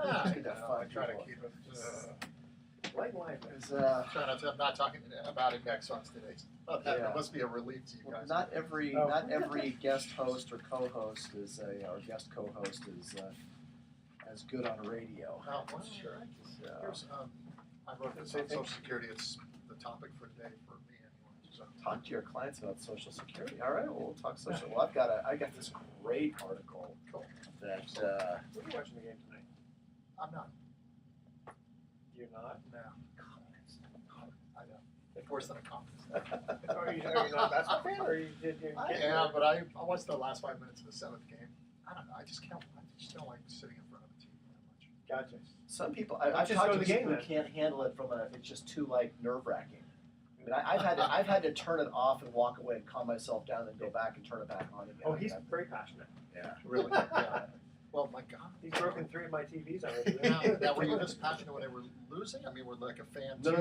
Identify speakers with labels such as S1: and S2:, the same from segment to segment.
S1: Just get that fun
S2: I try to
S1: people.
S2: keep it.
S3: Light life.
S2: Try not to. I'm not talking about index funds today. That must be a relief to you guys.
S1: Not every guest host or co-host is or guest co-host is as good on radio.
S2: Oh, well, sure. Here's, I wrote this on Social Security. It's the topic for today for me anyway. So.
S1: Talk to your clients about Social Security. All right, well, we'll talk social. Well, I got this great article that.
S3: We're watching the game tonight.
S2: I'm not.
S3: You're not?
S2: No. I know. It's worse than a conference.
S3: Are you not a basketball fan, or you did?
S2: I am, but I watched the last 5 minutes of the 7th game. I don't know. I just don't like sitting in front of a TV that much.
S3: Gotcha.
S1: Some people, I've
S3: just
S1: talked
S3: go
S1: to
S3: to the
S1: people
S3: game
S1: who can't handle it it's just too nerve-wracking. I mean, I've had to turn it off and walk away and calm myself down, and then go back and turn it back on again.
S3: Oh, he's very passionate.
S1: Yeah.
S2: Really? Yeah. Well, my God.
S3: He's broken 3 of my TVs already.
S2: Now, were you just passionate when they were losing? I mean, were like a fan?
S1: No.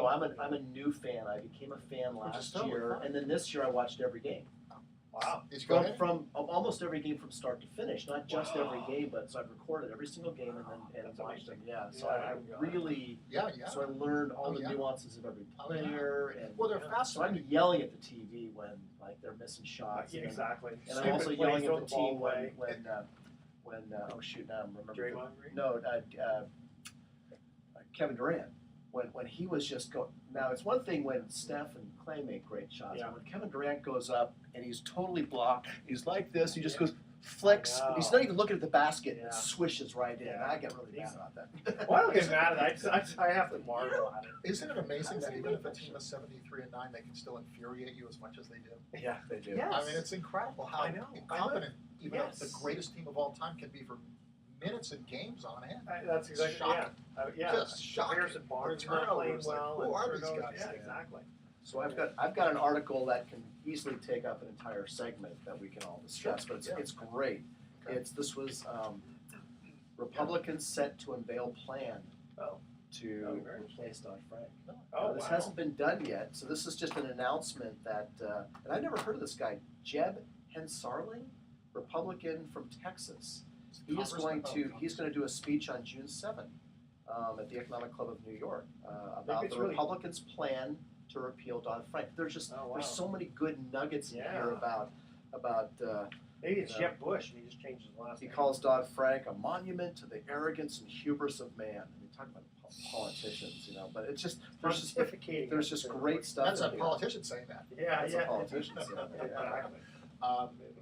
S1: I'm a new fan. I became a fan last year,
S2: fun.
S1: and then this year I watched every game.
S3: Wow.
S2: Did you go ahead?
S1: From almost every game from start to finish, not just every game, but so I've recorded every single game and
S3: That's
S1: watched them.
S3: amazing.
S1: Yeah, so
S3: Yeah,
S1: I really,
S2: Yeah.
S1: so I learned all the
S2: yeah.
S1: nuances of every
S2: Oh, yeah.
S1: player, and
S2: Well, they're
S1: so I'm
S2: fascinating.
S1: yelling at the TV when they're missing shots.
S3: Yeah,
S1: and-
S3: exactly.
S1: And I'm also yelling at the team
S3: way.
S1: when oh shoot, now I'm remembering.
S3: Draymond Green?
S1: No, Kevin Durant. When he was just going. Now it's one thing when Steph and Clay make great shots.
S3: Yeah.
S1: But when Kevin Durant goes up and he's totally blocked, he's like this. He just goes flicks.
S3: I know.
S1: He's not even looking at the basket. And
S3: Yeah.
S1: it swishes right in.
S3: Yeah.
S1: I get really mad about that.
S3: Well, I don't get mad at it. I have to marvel at it.
S2: Isn't it amazing that even if a team is 73-9, they can still infuriate you as much as they do?
S1: Yeah, they do.
S3: Yeah.
S2: I mean, it's incredible how
S3: I know.
S2: incompetent even
S3: Yes.
S2: the greatest team of all time can be for minutes and games on end.
S3: That's exactly
S2: Shocking.
S3: yeah.
S2: Just shocking.
S3: Harrison Barnes
S2: The
S3: not playing
S2: turnovers, like,
S3: well.
S2: who
S3: and
S2: are these
S3: Trudeau-
S2: guys?
S3: Yeah, exactly.
S1: So I've got an article that can easily take up an entire segment that we can all discuss, but it's great.
S2: Okay.
S1: This was Republicans set to unveil plan
S3: Oh.
S1: to
S3: very
S1: replace Dodd Frank.
S3: Oh,
S1: This
S3: wow.
S1: hasn't been done yet, so this is just an announcement that, and I never heard of this guy, Jeb Hensarling, Republican from Texas. He's going to do a speech on June 7th at the Economic Club of New York about
S3: it's
S1: the
S3: really-
S1: Republicans' plan to repeal Dodd Frank. There's so many good nuggets in here about
S3: Maybe it's
S1: you know,
S3: Jeb Bush and he just changed his last
S1: he
S3: name.
S1: calls Dodd Frank a monument to the arrogance and hubris of man. I mean, talk about politicians, but it's just
S3: Pontificating.
S1: there's just great stuff.
S2: That's
S1: in
S2: a
S1: here.
S2: politician saying that.
S3: Yeah,
S1: That's
S3: yeah.
S1: a politician saying that.
S3: Exactly.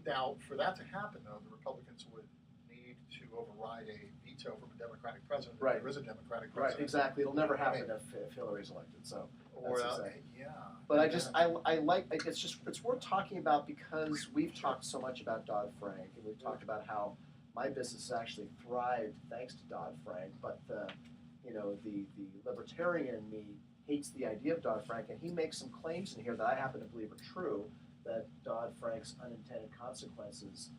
S2: Now, for that to happen, though, the Republicans would need to override a veto from a Democratic president.
S1: Right.
S2: There is a Democratic
S1: Right,
S2: president.
S1: exactly. It'll never happen if Hillary's elected. So,
S2: Or,
S1: that's exactly.
S2: yeah.
S1: but I like it's worth talking about because we've talked so much about Dodd Frank and we've talked about how my business actually thrived thanks to Dodd Frank, but the libertarian in me hates the idea of Dodd Frank, and he makes some claims in here that I happen to believe are true, that Dodd Frank's unintended consequences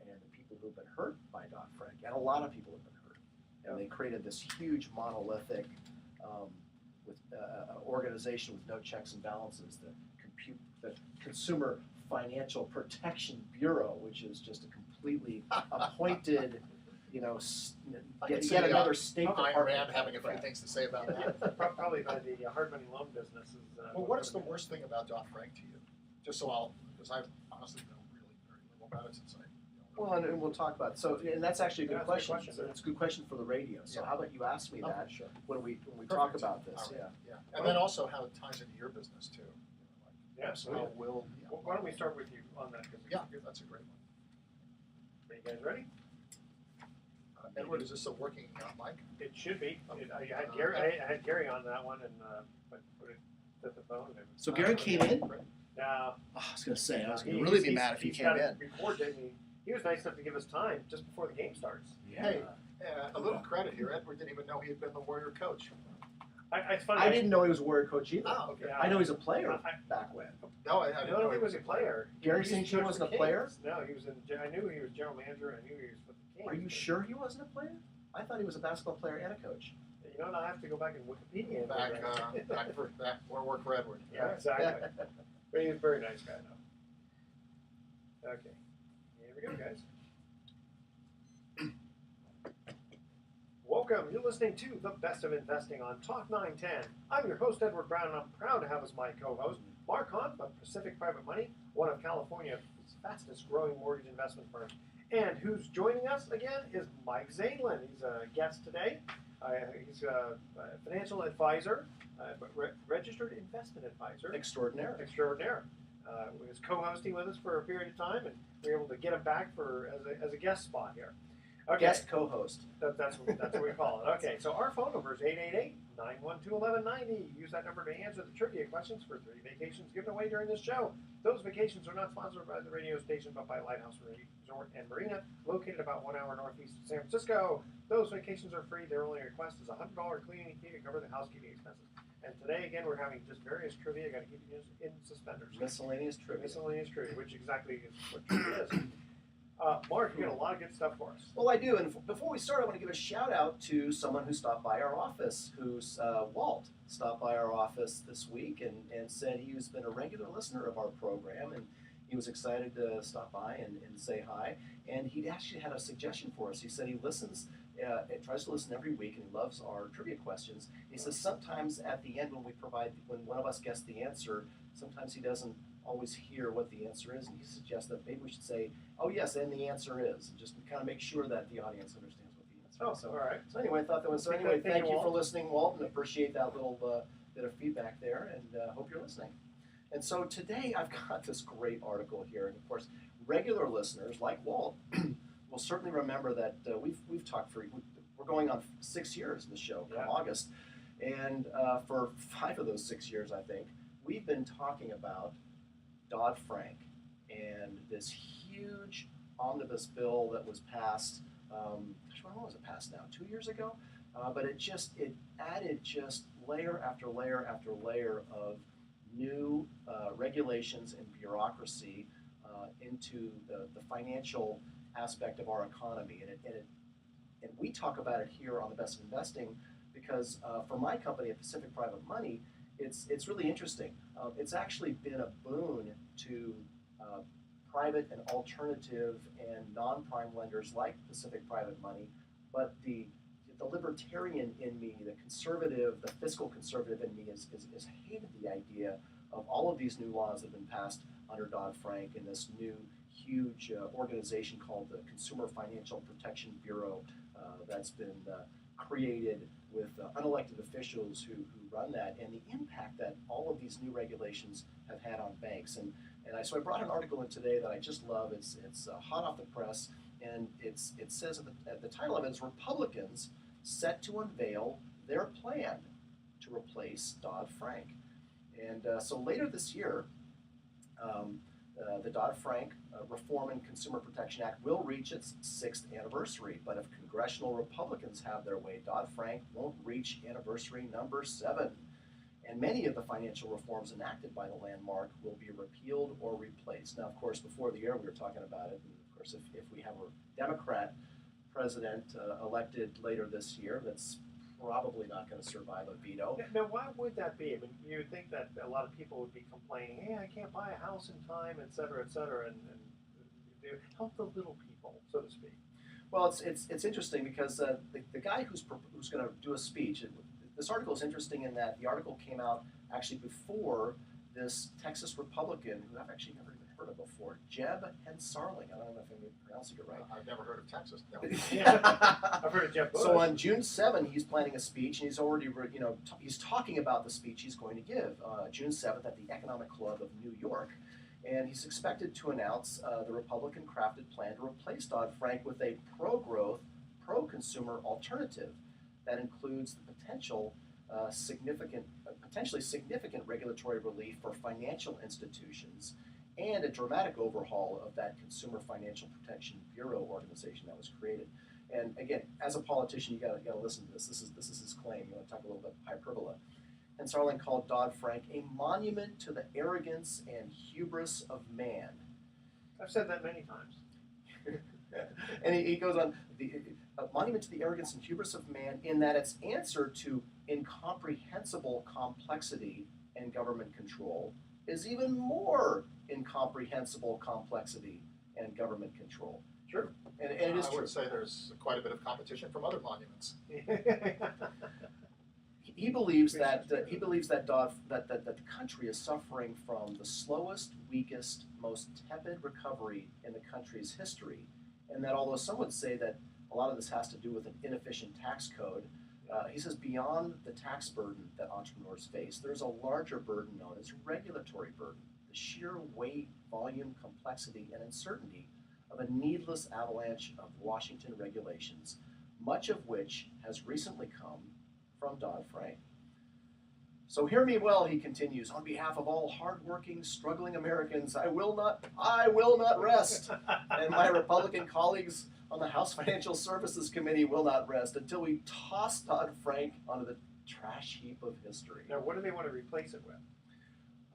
S1: and the people who've been hurt by Dodd Frank, and a lot of people have been hurt, and they created this huge monolithic organization with no checks and balances, the Consumer Financial Protection Bureau, which is just a completely appointed, yet another state
S2: Ayn
S1: department.
S2: Rand having a few things to say about that.
S3: Probably by the hard money loan business.
S2: Well, what is the worst thing about Dodd Frank to you? Just so because I honestly know really very little about it since I.
S1: Well, and we'll talk about it. So, and that's actually a good
S3: Yeah,
S1: question.
S3: that's a good question.
S1: It's a good question for the radio. So,
S2: Yeah.
S1: how about you ask me
S2: Oh,
S1: that
S2: sure.
S1: when we talk
S2: Perfect.
S1: about this?
S2: All right.
S1: Yeah.
S2: And then also how it ties into your business too.
S3: Yeah,
S2: How
S3: absolutely.
S2: will?
S3: Well, why don't we start with you on that?
S2: Yeah, that's a great one.
S3: Are you guys ready?
S2: Edward, is this a working mic?
S3: It should be.
S2: Okay.
S3: I had Gary. I had Gary on that one, and put it at the phone. And,
S1: So Gary came in.
S3: now,
S1: Oh, I was going to say, I was going
S3: he-
S1: to really be
S3: he's-
S1: mad if he
S3: he's
S1: came
S3: gotta
S1: in.
S3: Record, didn't he? He was nice enough to give us time just before the game starts.
S2: Hey, a little credit here. Edward didn't even know he had been the Warrior coach.
S3: It's funny.
S1: I didn't know he was a Warrior coach either.
S2: Oh, okay.
S3: Yeah.
S1: I know he's a player
S3: I-
S1: back when.
S2: No, I
S3: I
S2: didn't
S3: don't
S2: know
S3: think he was a player.
S1: Gary
S3: He
S1: St.
S3: used to
S1: Jean
S3: coach
S1: wasn't
S3: the
S1: a player?
S3: Kings. No, he was in. I knew he was general manager. I knew he was with the Kings.
S1: Are you sure he wasn't a player? I thought he was a basketball player and a coach.
S3: You know, I have to go back and Wikipedia.
S2: Back more work for Edward.
S3: Yeah, exactly. But he was a very nice guy, though. Okay, here we go, guys. welcome. You're listening to The Best of Investing on Talk 910. I'm your host, Edward Brown, and I'm proud to have as my co-host Mark Hunt of Pacific Private Money, one of California's fastest growing mortgage investment firms. And who's joining us again is Mike Zaidlin. He's a guest today. He's a financial advisor, registered investment advisor.
S1: Extraordinaire.
S3: He was co-hosting with us for a period of time, and we were able to get him back as a guest spot here. Okay.
S1: Guest co-host.
S3: That's what we call it. Okay, so our phone number is 888-912-1190. Use that number to answer the trivia questions for 3 vacations given away during this show. Those vacations are not sponsored by the radio station, but by Lighthouse Resort and Marina, located about 1 hour northeast of San Francisco. Those vacations are free. Their only request is a $100 cleaning fee to cover the housekeeping expenses. And today, again, we're having just various trivia. Got to keep you in suspenders.
S1: Miscellaneous trivia.
S3: Miscellaneous trivia, which exactly is what trivia is. Mark, you got a lot of good stuff for us.
S1: Well, I do. And before we start, I want to give a shout out to someone who stopped by our office, Walt stopped by our office this week and said he's been a regular listener of our program, and he was excited to stop by and say hi. And he actually had a suggestion for us. He said he listens, tries to listen every week, and he loves our trivia questions. He says sometimes at the end when one of us guesses the answer, sometimes he doesn't always hear what the answer is, and he suggests that maybe we should say, "Oh yes," and the answer is, and just to kind of make sure that the audience understands what the answer is.
S3: All right.
S1: So anyway, I thought that was so. Anyway, thank you for listening, Walt, and appreciate that little bit of feedback there, and hope you're listening. And so today I've got this great article here, and of course, regular listeners like Walt will certainly remember that we've talked we're going on 6 years in the show come August, and for 5 of those 6 years, I think we've been talking about Dodd Frank and this huge omnibus bill that was passed. When was it passed now? 2 years ago. But it added just layer after layer after layer of new regulations and bureaucracy into the financial aspect of our economy, and we talk about it here on The Best of Investing because for my company at Pacific Private Money, it's really interesting. It's actually been a boon to private and alternative and non-prime lenders like Pacific Private Money, but the libertarian in me, the conservative, the fiscal conservative in me has hated the idea of all of these new laws that have been passed under Dodd Frank and this new huge organization called the Consumer Financial Protection Bureau that's been created with unelected officials who run that, and the impact that all of these new regulations have had on banks. So I brought an article in today that I just love. It's hot off the press, and it says at the title of it is Republicans set to unveil their plan to replace Dodd Frank. And so later this year, the Dodd Frank Reform and Consumer Protection Act will reach its 6th anniversary. But if congressional Republicans have their way, Dodd Frank won't reach anniversary number 7. And many of the financial reforms enacted by the landmark will be repealed or replaced. Now, of course, before the air we were talking about it, and of course, if we have a Democrat president elected later this year, that's probably not going to survive a veto.
S3: Now, why would that be? I mean, you would think that a lot of people would be complaining, hey, I can't buy a house in time, et cetera, and help the little people, so to speak.
S1: Well, it's interesting because the guy who's going to do a speech, this article is interesting in that the article came out actually before this Texas Republican, who I've actually never even heard of before, Jeb Hensarling. I don't know if I'm pronouncing it right.
S2: I've never heard of Texas. No.
S3: I've heard of Jeb Bush.
S1: So on June 7, he's planning a speech, and he's already, he's talking about the speech he's going to give June 7th at the Economic Club of New York. And he's expected to announce the Republican-crafted plan to replace Dodd-Frank with a pro-growth, pro-consumer alternative that includes the potentially significant regulatory relief for financial institutions and a dramatic overhaul of that Consumer Financial Protection Bureau organization that was created. And again, as a politician, you got to listen to this. This is his claim. You want to talk a little bit hyperbole. And Sarling called Dodd-Frank a monument to the arrogance and hubris of man.
S3: I've said that many times.
S1: And he goes on, a monument to the arrogance and hubris of man in that its answer to incomprehensible complexity and government control is even more incomprehensible complexity and government control.
S3: Sure.
S1: And it is
S2: I
S1: true.
S2: would say there's quite a bit of competition from other monuments.
S1: He believes that the country is suffering from the slowest, weakest, most tepid recovery in the country's history, and that although some would say that a lot of this has to do with an inefficient tax code, he says beyond the tax burden that entrepreneurs face, there's a larger burden known as regulatory burden, the sheer weight, volume, complexity, and uncertainty of a needless avalanche of Washington regulations, much of which has recently come from Dodd Frank. So hear me well, he continues, on behalf of all hardworking, struggling Americans, I will not rest. And my Republican colleagues on the House Financial Services Committee will not rest until we toss Dodd Frank onto the trash heap of history.
S3: Now, what do they want to replace it with?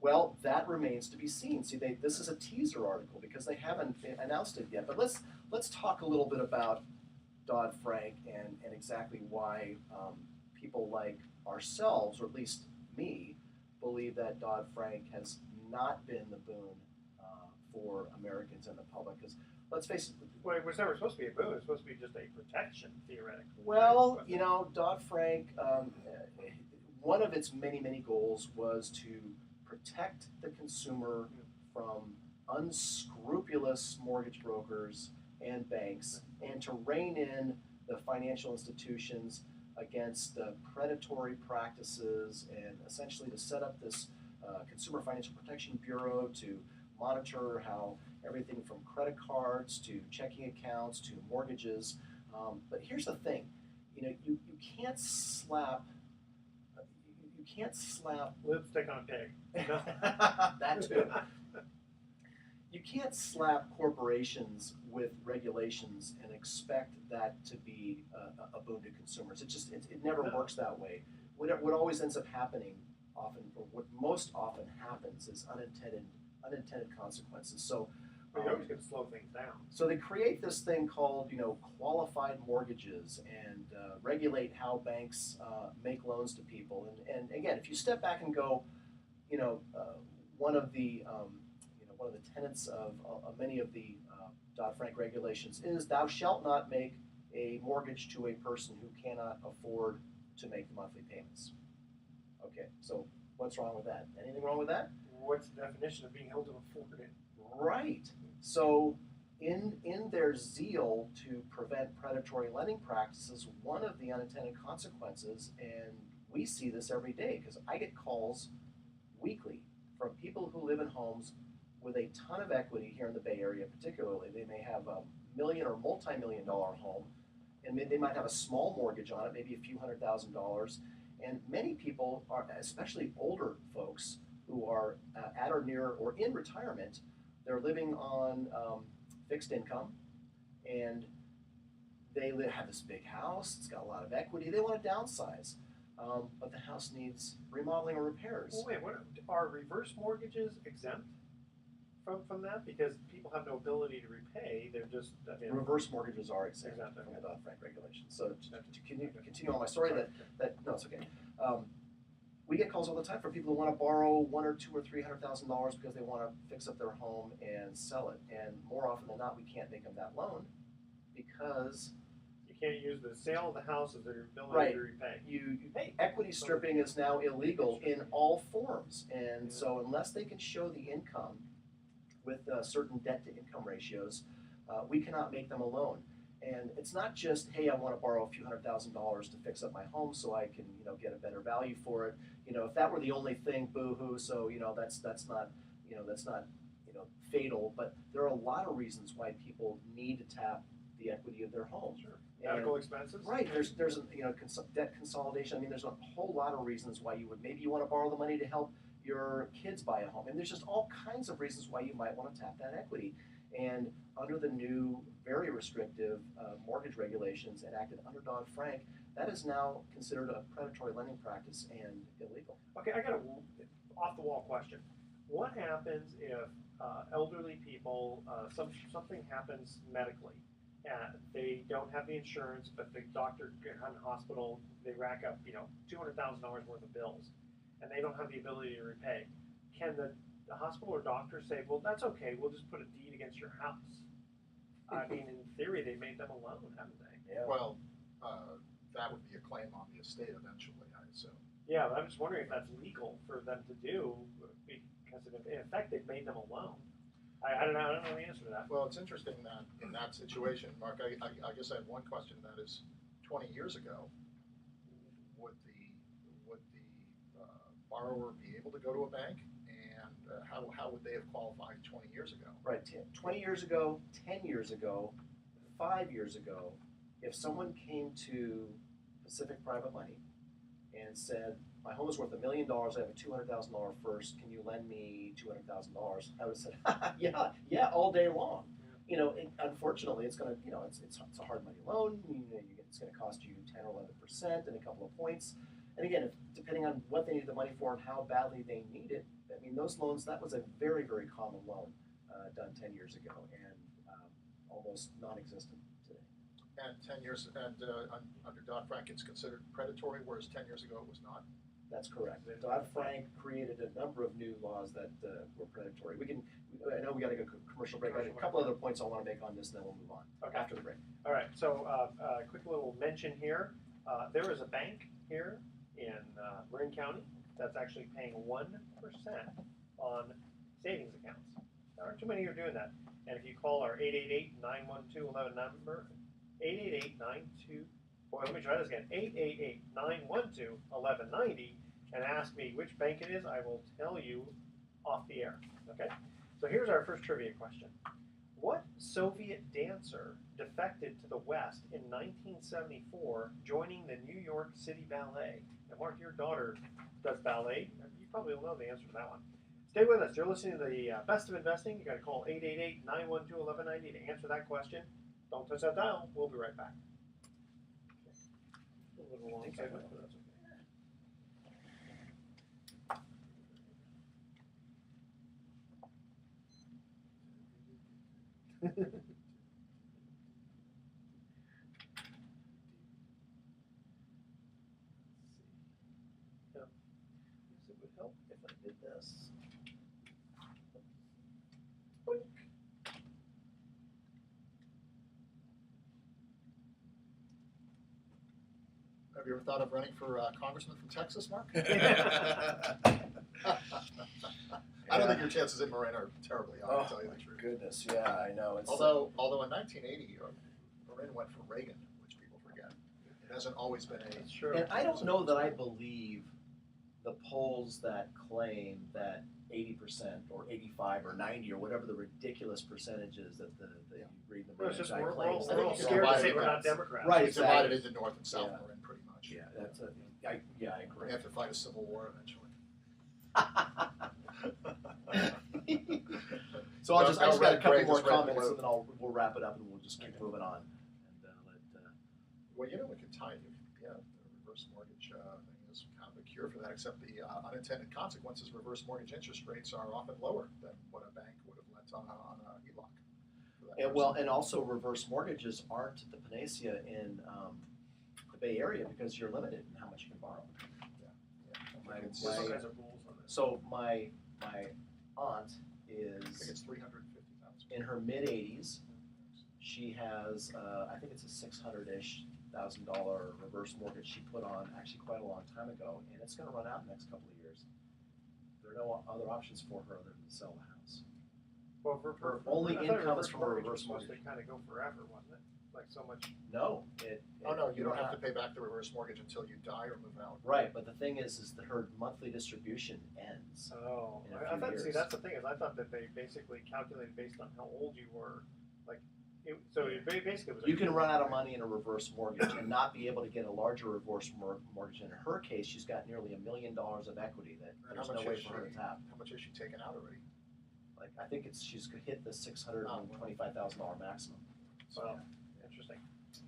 S1: Well, that remains to be seen. See, this is a teaser article because they haven't announced it yet. But let's talk a little bit about Dodd Frank and exactly why people like ourselves, or at least me, believe that Dodd Frank has not been the boon for Americans and the public. Because let's face it.
S3: Well, it was never supposed to be a boon. It was supposed to be just a protection, theoretically.
S1: Well,
S3: right?
S1: you know, Dodd Frank, one of its many, many goals was to protect the consumer from unscrupulous mortgage brokers and banks, and to rein in the financial institutions against predatory practices, and essentially to set up this Consumer Financial Protection Bureau to monitor how everything from credit cards to checking accounts to mortgages. But here's the thing, you know, you can't slap
S3: Lipstick on a pig. No.
S1: that too. You can't slap corporations with regulations and expect that to be a boon to consumers. It never works that way. What always ends up happening often, or what most often happens, is unintended consequences. So
S3: But you're always going to slow things down.
S1: so they create this thing called, you know, qualified mortgages, and regulate how banks make loans to people. And again, if you step back and go, you know, one of the tenets of many of the Dodd-Frank regulations is thou shalt not make a mortgage to a person who cannot afford to make the monthly payments. Okay, so what's wrong with that? Anything wrong with that?
S3: What's the definition of being able to afford it?
S1: Right. So in their zeal to prevent predatory lending practices, one of the unintended consequences, and we see this every day because I get calls weekly from people who live in homes with a ton of equity here in the Bay Area particularly. They may have a million or multi-million-dollar home, and they might have a small mortgage on it, maybe a few $100,000. And many people, especially older folks who are at or near or in retirement, they're living on fixed income, and they have this big house. It's got a lot of equity. They want to downsize, but the house needs remodeling or repairs.
S3: Well, wait, what are reverse mortgages exempt from that? Because people have no ability to repay. They're just
S1: Reverse mortgages are exempt
S3: Exempt,
S1: from
S3: okay.
S1: the Dodd Frank regulations. So to continue on my story, that no, it's okay. We get calls all the time from people who want to borrow $100,000 or $200,000 or $300,000 because they want to fix up their home and sell it. And more often than not, we can't make them that loan because
S3: you can't use the sale of the house as their ability to repay.
S1: equity stripping is now illegal in all forms. And so unless they can show the income with certain debt to income ratios, we cannot make them a loan. And it's not just, hey, I want to borrow a few $100,000 to fix up my home so I can, you know, get a better value for it. You know, if that were the only thing, boo-hoo. So, you know, that's not fatal. But there are a lot of reasons why people need to tap the equity of their home.
S3: Sure. Medical expenses.
S1: Right. There's debt consolidation. I mean, there's a whole lot of reasons why you want to borrow the money to help your kids buy a home. And there's just all kinds of reasons why you might want to tap that equity. And under the new, very restrictive mortgage regulations enacted under Dodd Frank, that is now considered a predatory lending practice and illegal.
S3: Okay, I got an off-the-wall question. What happens if elderly people, something happens medically, they don't have the insurance, but the doctor in the hospital, they rack up, $200,000 worth of bills, and they don't have the ability to repay? Can the hospital or doctor say, well, that's okay, we'll just put a deed against your house? I mean, in theory, they made them a loan, haven't they?
S1: Yeah.
S2: Well, that would be a claim on the estate eventually, I assume.
S3: Yeah, but I'm just wondering if that's legal for them to do, because in effect, they've made them a loan. I don't know. I don't know the answer to that.
S2: Well, it's interesting that in that situation, Mark, I guess I have one question. That is, 20 years ago, would the borrower be able to go to a bank, and how would they have qualified 20 years ago?
S1: Right, 20 years ago, 10 years ago, 5 years ago, if someone came to Pacific Private Money and said, my home is worth $1 million, I have a $200,000 first, can you lend me $200,000? I would have said, yeah, all day long. You know, unfortunately, it's going to, you know, it's a hard money loan. It's going to cost you 10 or 11% and a couple of points. And again, depending on what they need the money for and how badly they need it, I mean, those loans, that was a very, very common loan done 10 years ago and almost non-existent today.
S2: And 10 years, and under Dodd Frank, it's considered predatory, whereas 10 years ago it was not.
S1: That's correct. Dodd Frank created a number of new laws that were predatory. I know we got to go commercial break. I have a couple other points I want to make on this, and then we'll move on after the break.
S3: All right. So, quick little mention here. There is a bank here in Marin County that's actually paying 1% on savings accounts. There aren't too many who are doing that. And if you call our 888-912-11 number, 888-92. Boy, let me try this again. 888-912-1190, and ask me which bank it is. I will tell you off the air. Okay? So here's our first trivia question. What Soviet dancer defected to the West in 1974, joining the New York City Ballet? And Mark, your daughter does ballet. You probably will know the answer to that one. Stay with us. You're listening to the Best of Investing. You got to call 888-912-1190 to answer that question. Don't touch that dial. We'll be right back. A little long segment, but that's okay. Yeah. Yes, it would help if I did this. Boink.
S2: Have you ever thought of running for congressman from Texas, Mark? I don't think your chances in Marin are terribly high, to tell you the truth.
S1: Goodness, yeah, I know. It's,
S2: Although in 1980, Marin went for Reagan, which people forget. It hasn't always been a...
S3: Sure.
S1: and I don't know that I believe the polls that claim that 80% or 85 or 90 or whatever the ridiculous percenage is that you read in the
S3: Well, it's
S1: Marin
S3: just
S1: guy
S3: we're
S1: claims.
S3: all
S2: it's
S3: scared to say
S2: divided
S3: we're not
S2: Democrats.
S3: Democrats.
S1: Right.
S2: It's divided
S1: Exactly.
S2: into North and South
S1: Yeah.
S2: Marin, pretty much.
S1: Yeah, I agree.
S2: We have to fight a civil war eventually.
S1: So I just got a couple
S2: red,
S1: more
S2: just red
S1: comments
S2: blue.
S1: and then we'll wrap it up and we'll just keep moving on. And
S2: Well, you know, we could tie it. Yeah, the reverse mortgage thing is kind of a cure for that, except the unintended consequences. Reverse mortgage interest rates are often lower than what a bank would have lent on a HELOC.
S1: and also reverse mortgages aren't the panacea in the Bay Area because you're limited in how much you can borrow.
S3: There's all kinds of rules on this.
S1: So my aunt
S2: I think
S1: is
S2: it's 350,000.
S1: in her mid 80s. She has I think it's a $600,000 reverse mortgage she put on actually quite a long time ago, and it's going to run out in the next couple of years. There are no other options for her other than to sell the house.
S3: Well,
S1: Her only
S3: I thought
S1: income is from a
S3: was
S1: reverse
S3: supposed
S1: mortgage.
S3: to kind of go forever, wasn't it? Like so much.
S1: No,
S2: Oh no, you don't have to pay back the reverse mortgage until you die or move out.
S1: Right, but the thing is that her monthly distribution ends.
S3: Oh,
S1: In a
S3: I
S1: few
S3: thought.
S1: years.
S3: See, that's the thing is, I thought that they basically calculated based on how old you were. Like, it basically was.
S1: You can run out of money in a reverse mortgage and not be able to get a larger reverse mortgage. In her case, she's got nearly $1 million of equity that
S2: And
S1: there's
S2: how
S1: no
S2: much
S1: way
S2: is
S1: for her to tap.
S2: How much has she taken out already?
S1: Like I think she's hit the $625,000 maximum. So
S3: Wow, interesting. So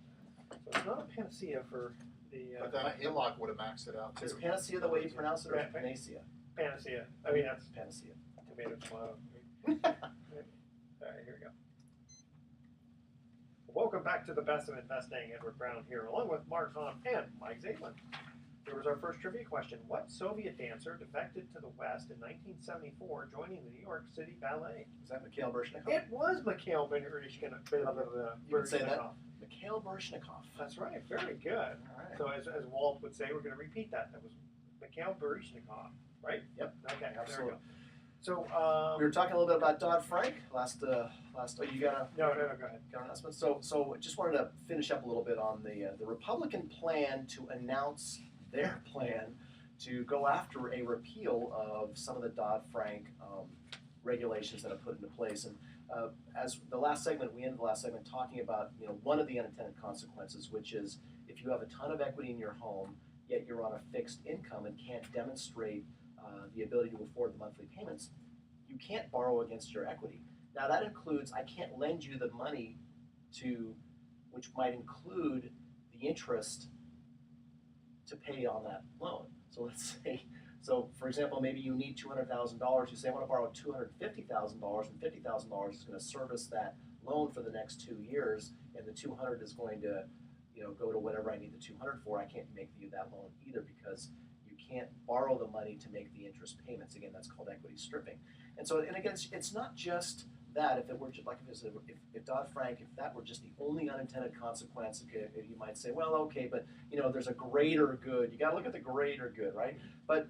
S3: it's not a panacea for the
S2: But then a HELOC would have maxed it out too.
S1: is panacea the way you pronounce it, or
S3: Right.
S1: panacea?
S3: panacea. I mean, that's
S1: Panacea.
S3: tomato, tomato. All right, here we go. Welcome back to the Best of Investing. Edward Brown here, along with Mark Hahn and Mike Zaidlin. Here was our first trivia question. What Soviet dancer defected to the West in 1974, joining the New York City Ballet?
S1: Is that Mikhail Baryshnikov?
S3: It was Mikhail Baryshnikov.
S1: You would say that? Mikhail Baryshnikov.
S3: That's right. Very good.
S1: All right.
S3: So as Walt would say, we're going to repeat that. That was Mikhail Baryshnikov, right?
S1: Yep.
S3: Okay.
S1: Absolutely.
S3: There we go. So
S1: We were talking a little bit about Dodd Frank last. Oh, you got a
S3: no, go ahead.
S1: got an announcement. So just wanted to finish up a little bit on the Republican plan to announce their plan to go after a repeal of some of the Dodd Frank regulations that are put into place. And as the last segment, we ended the last segment talking about one of the unintended consequences, which is if you have a ton of equity in your home, yet you're on a fixed income and can't demonstrate the ability to afford the monthly payments, you can't borrow against your equity. Now that includes, I can't lend you the money which might include the interest to pay on that loan. So let's say, for example, maybe you need $200,000. You say, I want to borrow $250,000, and $50,000 is going to service that loan for the next 2 years, and the 200 is going to, go to whatever I need the 200 for. I can't make that loan either because you can't borrow the money to make the interest payments. Again, that's called equity stripping. And so, and again, it's not just that. If it were just like if Dodd-Frank, if that were just the only unintended consequence, okay, you might say, well, okay, but there's a greater good. You got to look at the greater good, right? But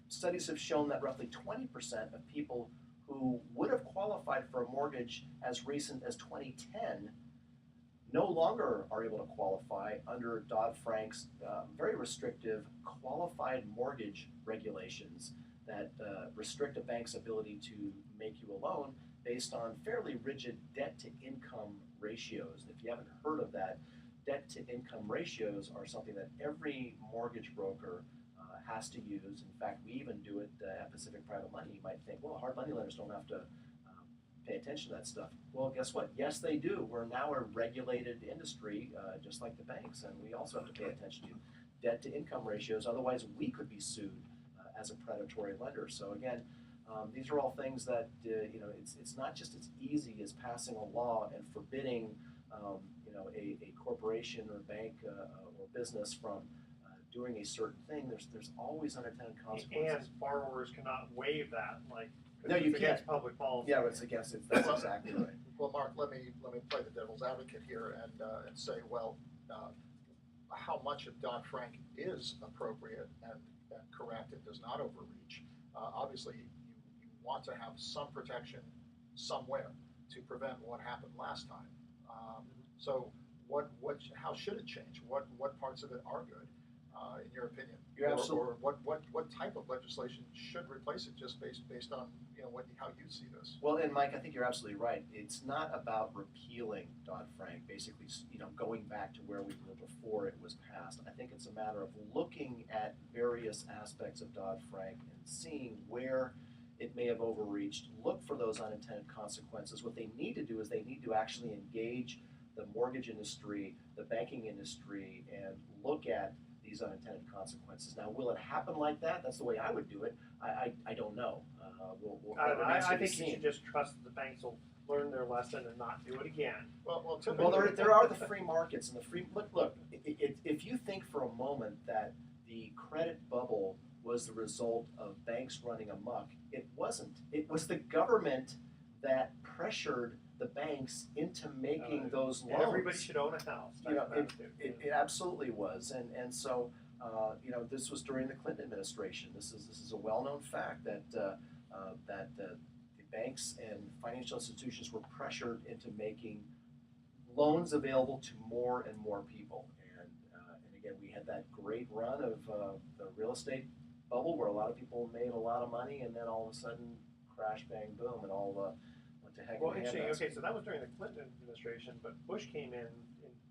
S1: studies have shown that roughly 20% of people who would have qualified for a mortgage as recent as 2010 no longer are able to qualify under Dodd-Frank's very restrictive qualified mortgage regulations that restrict a bank's ability to make you a loan based on fairly rigid debt-to-income ratios. If you haven't heard of that, debt-to-income ratios are something that every mortgage broker has to use. In fact, we even do it at Pacific Private Money. You might think, well, hard money lenders don't have to pay attention to that stuff. Well, guess what? Yes, they do. We're now a regulated industry, just like the banks, and we also have to pay attention to debt-to-income ratios. Otherwise, we could be sued as a predatory lender. So again, these are all things that it's not just as easy as passing a law and forbidding a corporation or bank or business from doing a certain thing. There's always unintended consequences.
S3: And borrowers cannot waive that,
S1: No, you
S3: it's
S1: can't.
S3: against public policy.
S1: Yeah, it's against it. That's exactly right.
S2: Well, Mark, let me play the devil's advocate here and say, well, how much of Dodd-Frank is appropriate and correct and does not overreach? Obviously, you want to have some protection somewhere to prevent what happened last time. So, how should it change? What parts of it are good, in your opinion? Or what type of legislation should replace it, just based on how you see this?
S1: Well, and Mike, I think you're absolutely right. It's not about repealing Dodd-Frank, basically, going back to where we were before it was passed. I think it's a matter of looking at various aspects of Dodd-Frank and seeing where it may have overreached. Look for those unintended consequences. What they need to do is they need to actually engage the mortgage industry, the banking industry, and look at these unintended consequences. Now, will it happen like that? That's the way I would do it. I don't know.
S3: I think you should just trust that the banks will learn their lesson and not do it again.
S2: Well,
S1: there are the free markets and the free look. If you think for a moment that the credit bubble was the result of banks running amok, it wasn't. It was the government that pressured the banks into making those loans.
S3: Everybody should own a house.
S1: It absolutely was, and so this was during the Clinton administration. This is a well-known fact that the banks and financial institutions were pressured into making loans available to more and more people. And again, we had that great run of the real estate bubble where a lot of people made a lot of money, and then all of a sudden, crash, bang, boom, and all went to heck.
S3: Well, interesting. Okay, so that was during the Clinton administration, but Bush came in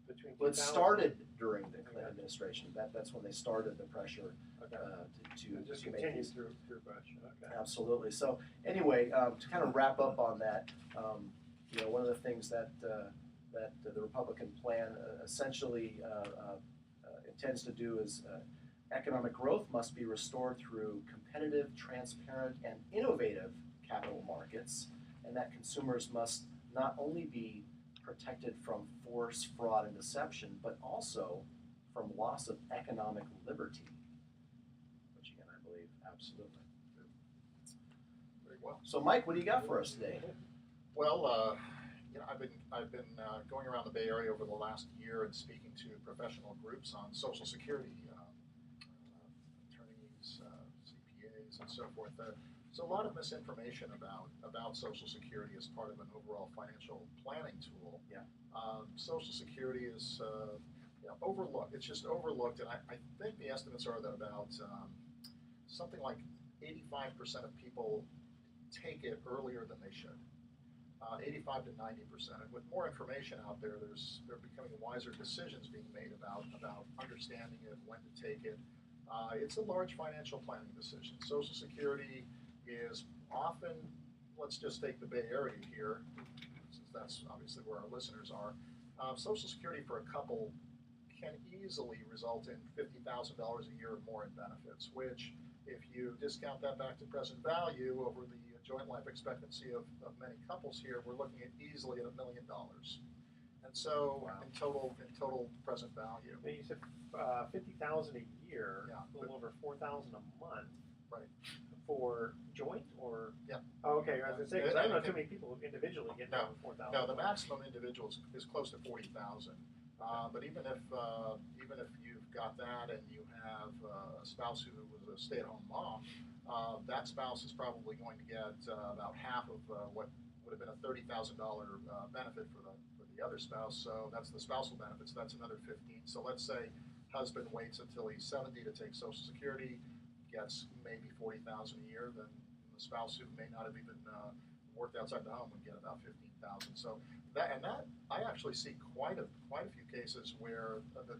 S3: between.
S1: Well, it started during the Clinton administration. That's when they started the pressure to
S3: just
S1: make
S3: continue
S1: these.
S3: through Bush. Okay.
S1: Absolutely. So anyway, to kind of wrap up on that, one of the things that the Republican plan essentially intends to do is economic growth must be restored through competitive, transparent, and innovative capital markets, and that consumers must not only be protected from force, fraud, and deception, but also from loss of economic liberty, which again, I believe absolutely.
S2: Very well.
S1: So, Mike, what do you got for us today?
S2: Well, I've been going around the Bay Area over the last year and speaking to professional groups on Social Security, attorneys, CPAs, and so forth. There's a lot of misinformation about Social Security as part of an overall financial planning tool.
S1: Yeah.
S2: Social Security is overlooked. It's just overlooked, and I think the estimates are that about something like 85% of people take it earlier than they should. 85 to 90%. And with more information out there, they're becoming wiser decisions being made about understanding it, when to take it. It's a large financial planning decision. Social Security is often, let's just take the Bay Area here, since that's obviously where our listeners are. Social Security for a couple can easily result in $50,000 a year or more in benefits, which, if you discount that back to present value over the joint life expectancy of many couples here, we're looking at easily at $1 million. And so,
S1: wow.
S2: in total present value.
S3: Now you said 50,000 a year,
S2: Yeah,
S3: a little over 4,000 a month.
S2: Right.
S3: For joint or?
S2: Yeah.
S3: Oh, okay, I was gonna say, because I don't know too
S2: And-
S3: many people individually get
S2: No,
S3: down to 4,000.
S2: No, the maximum individual is close to 40,000. But even if you've got that and you have a spouse who was a stay-at-home mom, that spouse is probably going to get about half of what would have been a $30,000 benefit for the other spouse. So that's the spousal benefits. That's another 15. So let's say husband waits until he's 70 to take Social Security, gets maybe 40,000 a year. Then the spouse who may not have even worked outside the home would get about 15,000. So that I actually see quite a few cases where the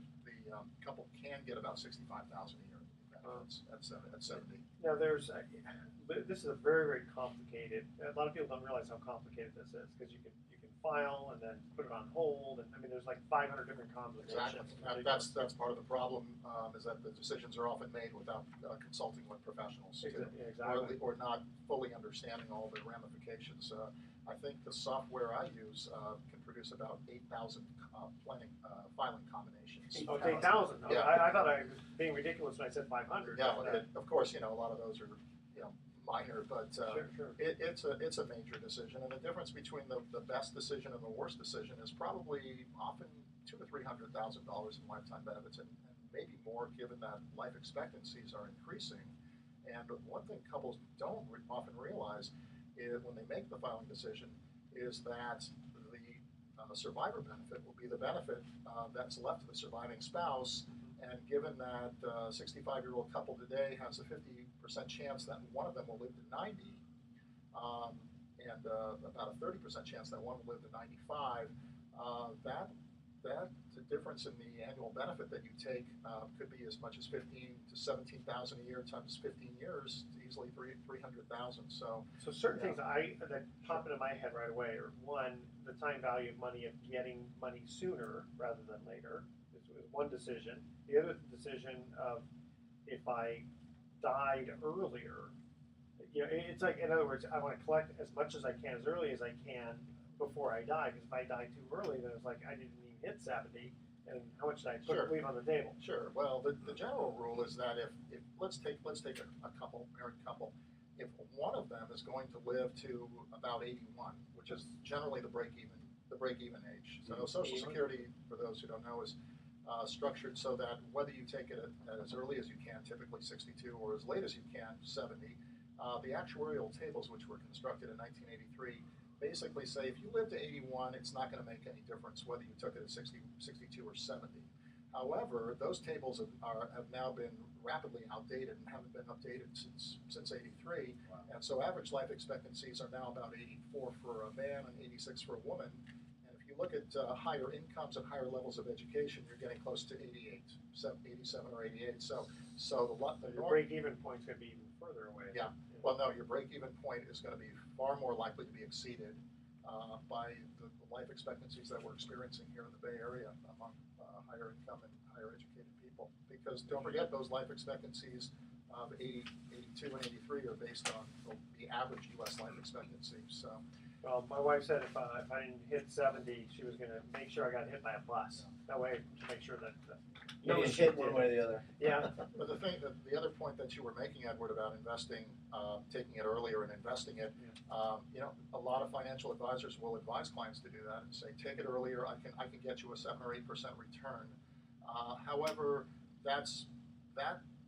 S2: couple can get about 65,000 a year at 70.
S3: Now there's, this is a very, very complicated, a lot of people don't realize how complicated this is, because you can file and then put it on hold, and I mean there's like 500 different combinations.
S2: Exactly. That's part of the problem, is that the decisions are often made without consulting with professionals,
S3: Exactly.
S2: or not fully understanding all the ramifications. I think the software I use can produce about 8,000 filing combinations.
S3: Oh, it's 8,000. Okay.
S2: Yeah.
S3: I thought I was being ridiculous when I said 500.
S2: Yeah, of course, a lot of those are minor, but
S3: Sure.
S2: it's a major decision, and the difference between the best decision and the worst decision is probably often $200,000 to $300,000 in lifetime benefits, and maybe more, given that life expectancies are increasing. And one thing couples don't often realize is when they make the filing decision is that the survivor benefit will be the benefit that's left to the surviving spouse. And given that a 65-year-old couple today has a 50% chance that one of them will live to 90, and about a 30% chance that one will live to 95, that difference in the annual benefit that you take could be as much as 15,000 to 17,000 a year times 15 years, easily 300,000. So
S3: certain things that pop into my head right away are, one, the time value of money, of getting money sooner rather than later is one decision. The other decision of if I died earlier, it's like, in other words, I want to collect as much as I can, as early as I can before I die, because if I die too early, then it's like I didn't even hit 70, and how much did I leave on the table?
S2: Sure. Well, the general rule is that if let's take a couple, married couple, if one of them is going to live to about 81, which is generally the break even age. So Social Security, for those who don't know, is structured so that whether you take it at as early as you can, typically 62, or as late as you can, 70, the actuarial tables, which were constructed in 1983, basically say if you live to 81, it's not going to make any difference whether you took it at 60, 62, or 70. However, those tables have now been rapidly outdated and haven't been updated since 83.
S1: Wow.
S2: And so average life expectancies are now about 84 for a man and 86 for a woman. And if you look at higher incomes and higher levels of education, you're getting close to 88, 87 or 88. So
S3: your break-even point is going to be even further away.
S2: Yeah. Well, no, your break-even point is going to be far more likely to be exceeded by the life expectancies that we're experiencing here in the Bay Area among higher income and higher educated people. Because don't forget, those life expectancies of 80, 82, and 83 are based on the average U.S. life expectancy. So,
S3: well, my wife said if I didn't hit 70, she was going to make sure I got hit by a bus. That way, to make sure that No
S1: Getting
S3: shit
S1: hit one
S3: did.
S1: way or the other.
S3: Yeah.
S2: But the other point that you were making, Edward, about investing, taking it earlier and investing it, a lot of financial advisors will advise clients to do that and say, take it earlier. I can get you a 7 or 8% return. However, that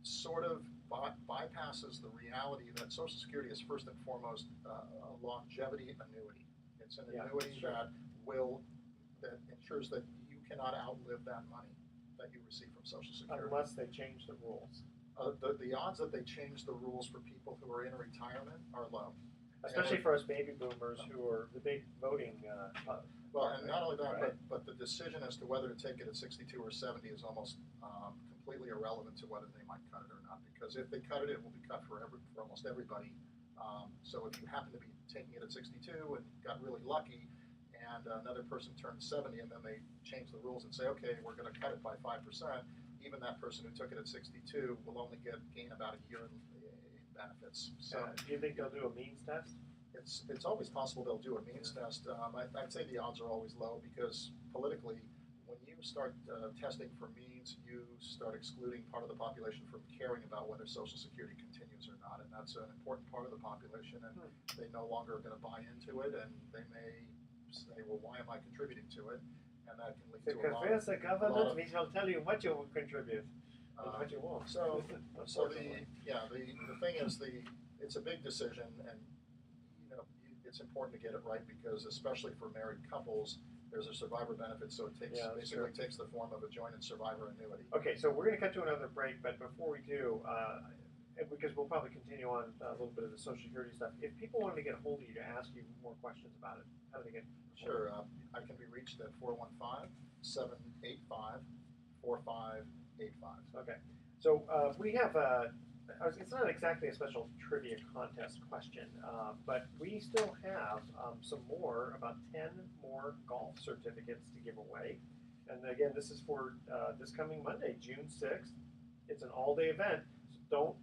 S2: sort of bypasses the reality that Social Security is first and foremost a longevity annuity. It's an annuity that ensures that you cannot outlive that money that you receive from Social Security.
S3: Unless they change the rules.
S2: The odds that they change the rules for people who are in retirement are low.
S3: Especially for us baby boomers who are the big voting.
S2: Well, and not only that,
S3: right?
S2: but the decision as to whether to take it at 62 or 70 is almost completely irrelevant to whether they might cut it or not. Because if they cut it, it will be cut for almost everybody. So if you happen to be taking it at 62 and got really lucky, and another person turns 70, and then they change the rules and say, okay, we're going to cut it by 5%, even that person who took it at 62 will only gain about a year in benefits. So
S3: do you think they'll do a means test?
S2: it's always possible they'll do a means test. I'd say the odds are always low because politically, when you start testing for means, you start excluding part of the population from caring about whether Social Security continues or not, and that's an important part of the population, and they no longer are going to buy into it, and they may say, well, why am I contributing to it? And that can lead to a lot
S3: Because the government,
S2: of-
S3: we shall tell you what you will contribute and what you won't.
S2: So the thing is, it's a big decision, and it's important to get it right because, especially for married couples, there's a survivor benefit, so it takes the form of a joint and survivor annuity.
S3: Okay, so we're going to cut to another break, but before we do, because we'll probably continue on a little bit of the Social Security stuff, if people wanted to get a hold of you to ask you more questions about it, how do they get?
S2: Sure, I can be reached at 415-785-4585.
S3: Okay, so we have it's not exactly a special trivia contest question, but we still have some more, about 10 more golf certificates to give away. And again, this is for this coming Monday, June 6th. It's an all-day event, so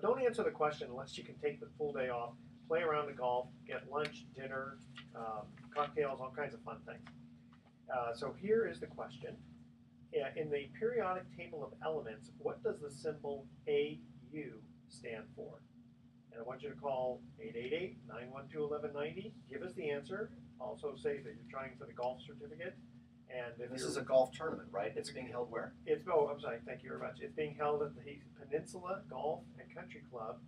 S3: don't answer the question unless you can take the full day off, play around the golf, get lunch, dinner, cocktails, all kinds of fun things. So here is the question. In the periodic table of elements, what does the symbol AU stand for? And I want you to call 888-912-1190. Give us the answer. Also say that you're trying for the golf certificate. And if
S1: This is a golf tournament, right? It's being held where?
S3: I'm sorry, thank you very much. It's being held at the Peninsula Golf and Country Club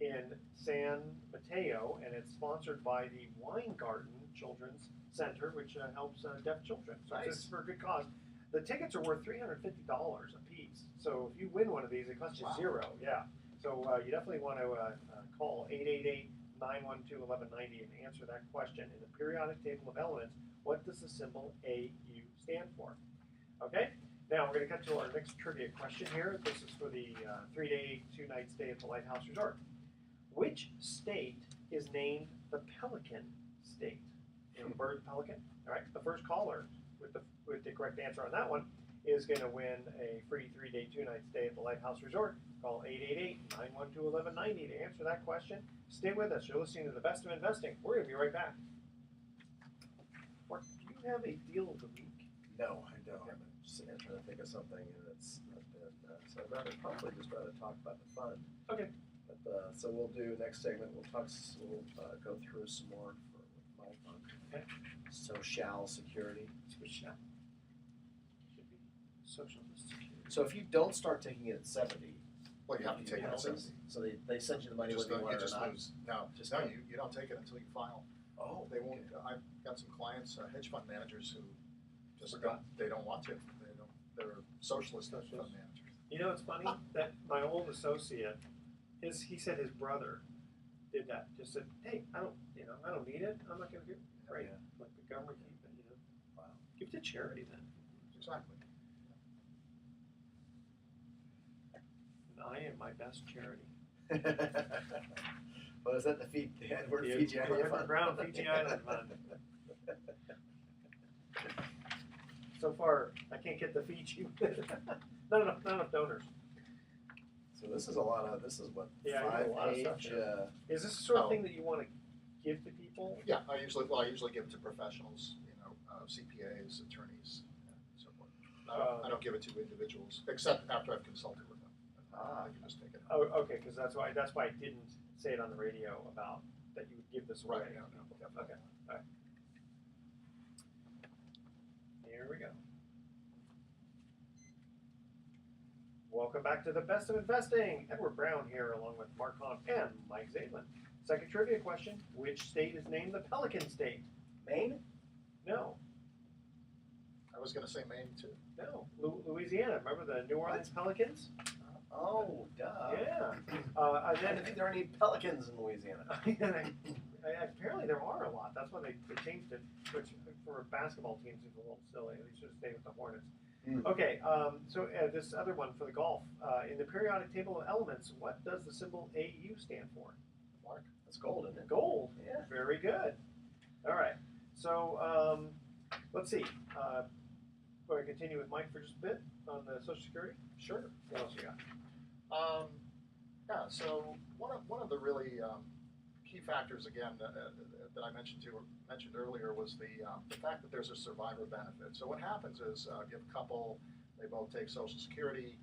S3: in San Mateo, and it's sponsored by the Weingarten Children's Center, which helps deaf children. So
S1: Nice.
S3: it's for a good cause. The tickets are worth $350 a piece. So if you win one of these, it costs you $0. Yeah. So you definitely want to call 888-912-1190 and answer that question. In the periodic table of elements, what does the symbol AU stand for? Okay. Now we're going to cut to our next trivia question here. This is for the 3-day, 2-night stay at the Lighthouse Resort. Which state is named the Pelican State? You know, bird pelican. All right. The first caller with the correct answer on that one is going to win a free 3-day, 2-night stay at the Lighthouse Resort. Call 888-912-1190 to answer that question. Stay with us. You're listening to the Best of Investing. We're going to be right back. Mark, do you have a deal of the week?
S1: No, I don't. I'm sitting here trying to think of something, and it's not been, so I'd probably just rather talk about the fund.
S3: Okay.
S1: But, so we'll do next segment. We'll go through some more with my fund.
S3: Okay.
S1: Social Security.
S3: Should be Social Security.
S1: So if you don't start taking it at 70,
S2: Well, you have to take it at 60.
S1: So they send you the money
S2: You
S1: whether you want it or
S2: just
S1: not.
S2: lose.
S1: Just
S2: No,
S1: go.
S2: you don't take it until you file.
S1: Oh,
S2: They won't. I've got some clients, hedge fund managers who just
S1: Forgot.
S2: they don't want to. They're socialist hedge fund managers.
S3: You know, it's funny that my old associate, he said his brother did that. Just said, hey, I don't need it. I'm not going to give it. Right.
S1: Yeah.
S3: Like the government keep it,
S1: Wow.
S3: Give it to charity then.
S2: Exactly.
S3: And I am my best charity.
S1: Well, is that the Edward
S3: The
S1: Fiji Island
S3: Edward
S1: Fund?
S3: Brown Fiji Island Fund. So far, I can't get the Fiji. Not enough donors.
S1: So this is a lot of. This is what
S3: Yeah, I know a lot of stuff
S1: 5-page.
S3: here. Is this the sort of
S2: Oh.
S3: thing that you want to give to people?
S2: Yeah, I usually give it to professionals, CPAs, attorneys, and so forth. I don't give it to individuals, except after I've consulted with them. I can just take it.
S3: Oh, okay, because that's why I didn't say it on the radio about that you would give this away.
S2: Right, no.
S3: Okay, all right. Here we go. Welcome back to the Best of Investing. Edward Brown here, along with Mark Hahn and Mike Zaidlin. Second trivia question: which state is named the Pelican State?
S1: Maine?
S3: No,
S2: I was going to say Maine too.
S3: no. Louisiana. Remember the New Orleans Pelicans?
S1: Oh, duh.
S3: Yeah.
S1: I
S3: And
S1: didn't think there are any pelicans in Louisiana.
S3: apparently there are a lot. That's why they changed it, which for basketball teams is a little silly. They should have stayed with the Hornets. Okay, so this other one for the golf. In the periodic table of elements, what does the symbol AU stand for?
S2: Mark?
S1: That's gold, isn't it?
S3: Gold.
S1: Yeah.
S3: Very good. All right. So let's see. Want to continue with Mike for just a bit on the Social Security?
S2: Sure.
S3: What else you got?
S2: Yeah, so one of the really key factors, again, that I mentioned earlier was the fact that there's a survivor benefit. So what happens is you have a couple, they both take Social Security,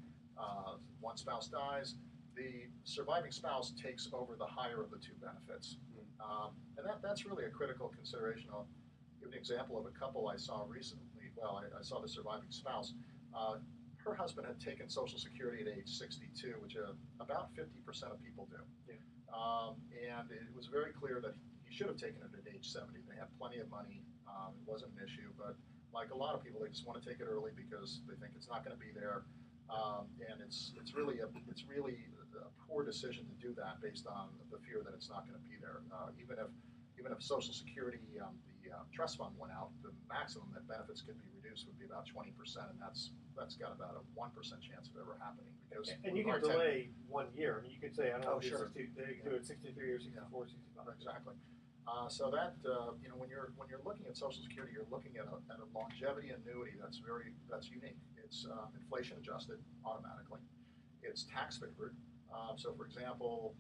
S2: one spouse dies, the surviving spouse takes over the higher of the two benefits. And that's really a critical consideration. I'll give an example of a couple I saw recently. Well, I saw the surviving spouse. Her husband had taken Social Security at age 62, which about 50% of people do.
S3: Yeah.
S2: And it was very clear that he should have taken it at age 70. They had plenty of money. It wasn't an issue, but like a lot of people, they just want to take it early because they think it's not going to be there. And it's really a poor decision to do that based on the fear that it's not going to be there. Even if Social Security, the trust fund went out, the maximum that benefits could be reduced would be about 20%, and that's got about a 1% chance of ever happening. Because
S3: And you can delay 1 year. I mean, you could say, I don't know,
S2: sure.
S3: they do it 63 or 64, 65.
S2: Exactly. So that when you're looking at Social Security, you're looking at a longevity annuity that's unique. It's inflation adjusted automatically. It's tax favored. So, for example,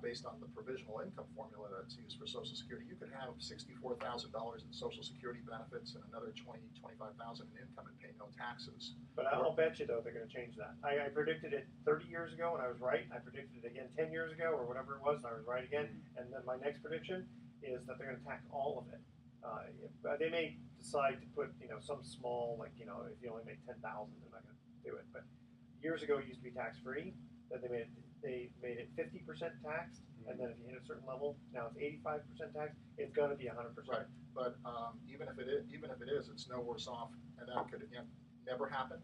S2: based on the provisional income formula that's used for Social Security, you could have $64,000 in Social Security benefits and another $25,000 in income and pay no taxes.
S3: But I'll bet you, though, they're going to change that. I predicted it 30 years ago, and I was right. I predicted it again 10 years ago, or whatever it was, and I was right again. And then my next prediction is that they're going to tax all of it. They may decide to put, some small, if you only make $10,000, they're not going to do it. But years ago, it used to be tax-free. Then they made it 50% taxed, and then if you hit a certain level, now it's 85% taxed. It's going to be 100%.
S2: Right. But even if it is, it's no worse off, and that could again never happen,